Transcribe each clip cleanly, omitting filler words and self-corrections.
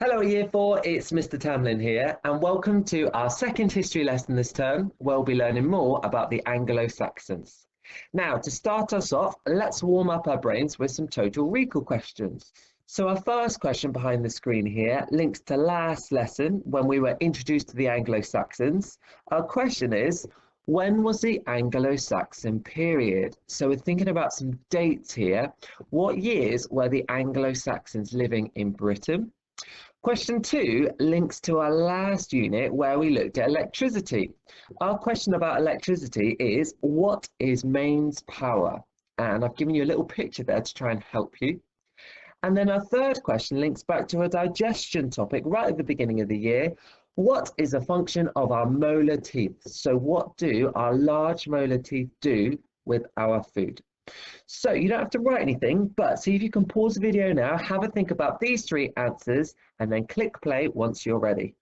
Hello, Year 4, it's Mr. Tamlin here, and welcome to our second history lesson this term, where we'll be learning more about the Anglo Saxons. Now, to start us off, let's warm up our brains with some total recall questions. So our first question behind the screen here links to last lesson when we were introduced to the Anglo Saxons. Our question is, when was the Anglo-Saxon period? So we're thinking about some dates here. What years were the Anglo-Saxons living in Britain? Question 2 links to our last unit where we looked at electricity. Our question about electricity is, what is mains power? And I've given you a little picture there to try and help you. And then our third question links back to a digestion topic right at the beginning of the year. What is a function of our molar teeth? So what do our large molar teeth do with our food? So you don't have to write anything, but see if you can pause the video now, have a think about these three answers, and then click play once you're ready.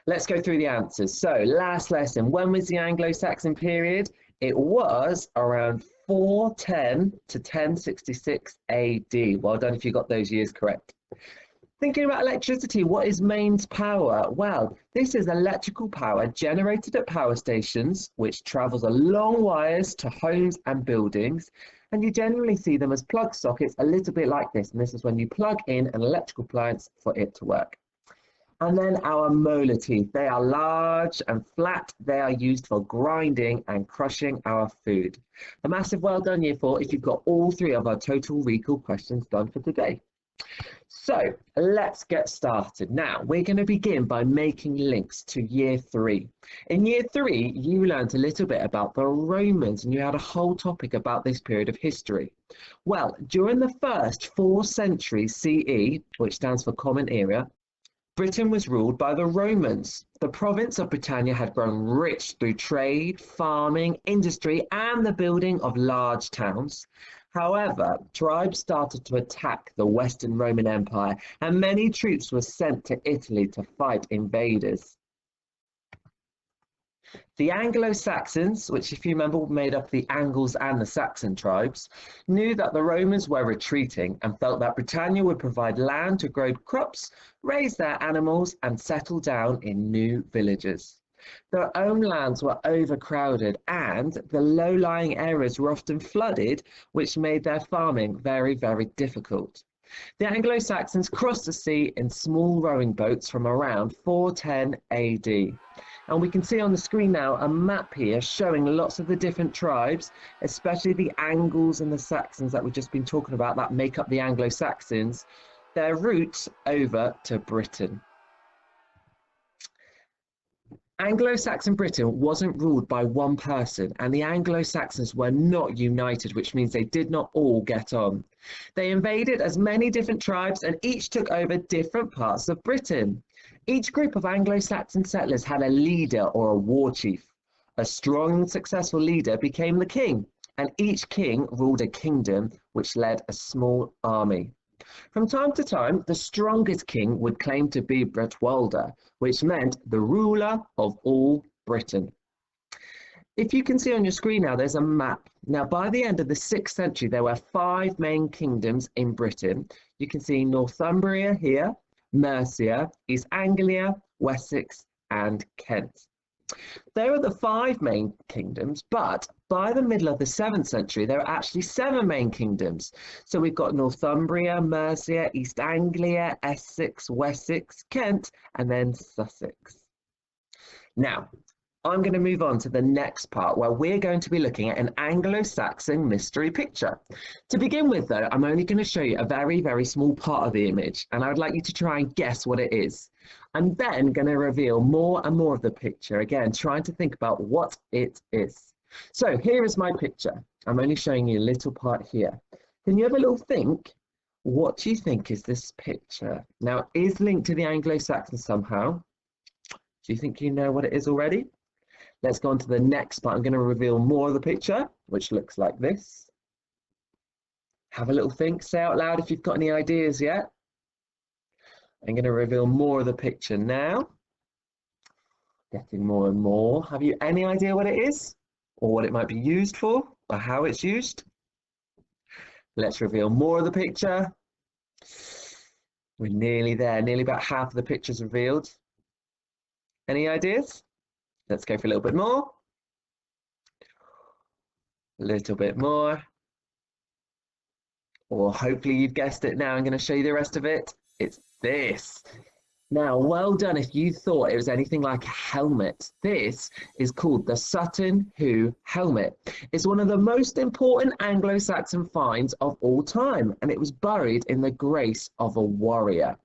Let's go through the answers. So last lesson, when was the Anglo-Saxon period? It was around 410 to 1066 AD. Well done if you got those years correct. Thinking about electricity, what is mains power? Well, this is electrical power generated at power stations, which travels along wires to homes and buildings. And you generally see them as plug sockets, a little bit like this. And this is when you plug in an electrical appliance for it to work. And then our molar teeth, they are large and flat. They are used for grinding and crushing our food. A massive well done, Year 4, if you've got all three of our total recall questions done for today. So let's get started. Now we're going to begin by making links to Year 3. In Year 3, you learned a little bit about the Romans and you had a whole topic about this period of history. Well, during the first 4 centuries CE, which stands for Common Era, Britain was ruled by the Romans. The province of Britannia had grown rich through trade, farming, industry, and the building of large towns. However, tribes started to attack the Western Roman Empire, and many troops were sent to Italy to fight invaders. The Anglo-Saxons, which if you remember made up the Angles and the Saxon tribes, knew that the Romans were retreating and felt that Britannia would provide land to grow crops, raise their animals, and settle down in new villages. Their own lands were overcrowded and the low-lying areas were often flooded, which made their farming very, very difficult. The Anglo-Saxons crossed the sea in small rowing boats from around 410 AD. And we can see on the screen now a map here showing lots of the different tribes, especially the Angles and the Saxons that we've just been talking about that make up the Anglo-Saxons, their routes over to Britain. Anglo-Saxon Britain wasn't ruled by one person, and the Anglo-Saxons were not united, which means they did not all get on. They invaded as many different tribes and each took over different parts of Britain. Each group of Anglo-Saxon settlers had a leader or a war chief. A strong and successful leader became the king, and each king ruled a kingdom which led a small army. From time to time, the strongest king would claim to be Bretwalda, which meant the ruler of all Britain. If you can see on your screen now, there's a map. Now, by the end of the 6th century, there were 5 main kingdoms in Britain. You can see Northumbria here, Mercia, East Anglia, Wessex, and Kent. There are the 5 main kingdoms, but by the middle of the 7th century, there are actually 7 main kingdoms. So we've got Northumbria, Mercia, East Anglia, Essex, Wessex, Kent, and then Sussex. Now, I'm going to move on to the next part where we're going to be looking at an Anglo-Saxon mystery picture. To begin with, though, I'm only going to show you a very, very small part of the image, and I would like you to try and guess what it is. I'm then going to reveal more and more of the picture, again, trying to think about what it is. So here is my picture. I'm only showing you a little part here. Can you have a little think? What do you think is this picture? Now, it is linked to the Anglo-Saxons somehow. Do you think you know what it is already? Let's go on to the next part. I'm going to reveal more of the picture, which looks like this. Have a little think, say out loud if you've got any ideas yet. I'm going to reveal more of the picture now. Getting more and more. Have you any idea what it is? Or what it might be used for? Or how it's used? Let's reveal more of the picture. We're nearly there, nearly about half of the picture's revealed. Any ideas? Let's go for a little bit more. A little bit more. Or hopefully you've guessed it now. I'm going to show you the rest of it. It's this. Now, well done if you thought it was anything like a helmet. This is called the Sutton Hoo helmet. It's one of the most important Anglo-Saxon finds of all time, and it was buried in the grace of a warrior.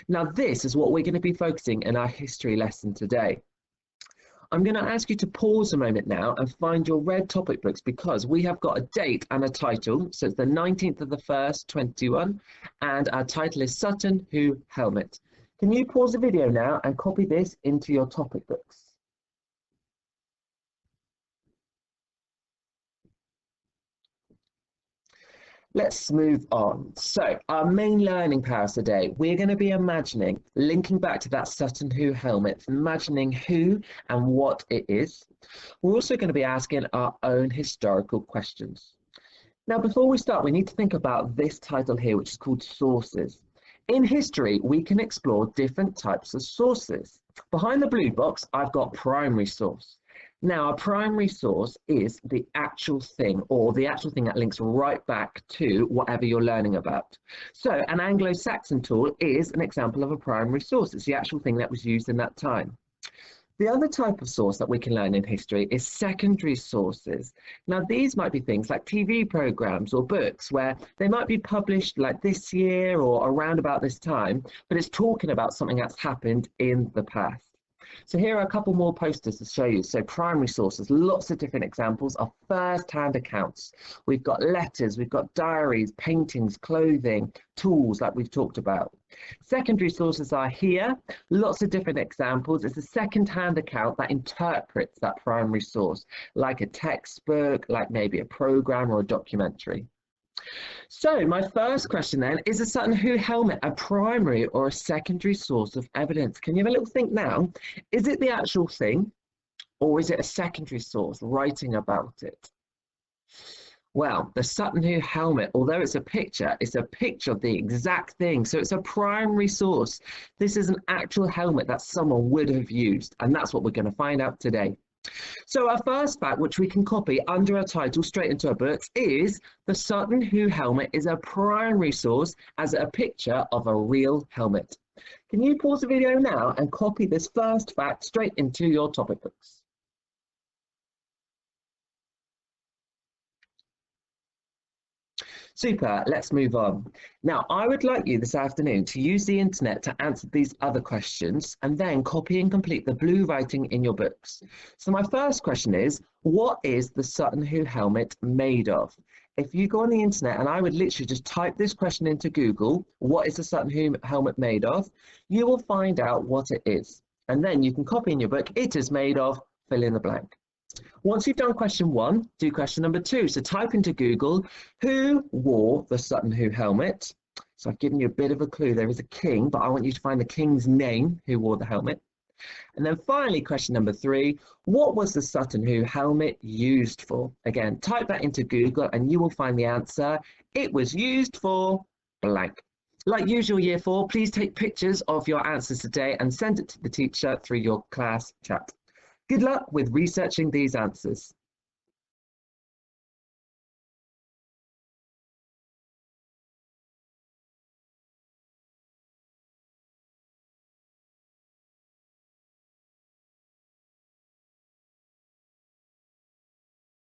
Now, this is what we're going to be focusing in our history lesson today. I'm going to ask you to pause a moment now and find your red topic books because we have got a date and a title. So it's the 19th of the 1st, 21, and our title is Sutton Hoo helmet. Can you pause the video now and copy this into your topic books? Let's move on. So our main learning powers today, we're going to be imagining, linking back to that Sutton Hoo helmet, imagining who and what it is. We're also going to be asking our own historical questions. Now, before we start, we need to think about this title here, which is called sources. In history, we can explore different types of sources. Behind the blue box, I've got primary source. Now, a primary source is the actual thing, or the actual thing that links right back to whatever you're learning about. So an Anglo-Saxon tool is an example of a primary source. It's the actual thing that was used in that time. The other type of source that we can learn in history is secondary sources. Now, these might be things like TV programs or books where they might be published like this year or around about this time, but it's talking about something that's happened in the past. So here are a couple more posters to show you. So primary sources, lots of different examples of first-hand accounts. We've got letters, we've got diaries, paintings, clothing, tools like we've talked about. Secondary sources are here, lots of different examples. It's a second-hand account that interprets that primary source, like a textbook, like maybe a program or a documentary. So my first question then, is a Sutton Hoo helmet a primary or a secondary source of evidence? Can you have a little think now? Is it the actual thing or is it a secondary source writing about it? Well, the Sutton Hoo helmet, although it's a picture of the exact thing. So it's a primary source. This is an actual helmet that someone would have used, and that's what we're going to find out today. So our first fact, which we can copy under our title straight into our books, is the Sutton Hoo helmet is a primary source as a picture of a real helmet. Can you pause the video now and copy this first fact straight into your topic books? Super, let's move on. Now, I would like you this afternoon to use the internet to answer these other questions and then copy and complete the blue writing in your books. So my first question is, what is the Sutton Hoo helmet made of? If you go on the internet, and I would literally just type this question into Google, what is the Sutton Hoo helmet made of? You will find out what it is. And then you can copy in your book, it is made of, fill in the blank. Once you've done question one, do question number two. So type into Google, who wore the Sutton Hoo helmet? So I've given you a bit of a clue. There is a king, but I want you to find the king's name who wore the helmet. And then finally, question number three, what was the Sutton Hoo helmet used for? Again, type that into Google and you will find the answer. It was used for blank. Like usual, year four, please take pictures of your answers today and send it to the teacher through your class chat. Good luck with researching these answers.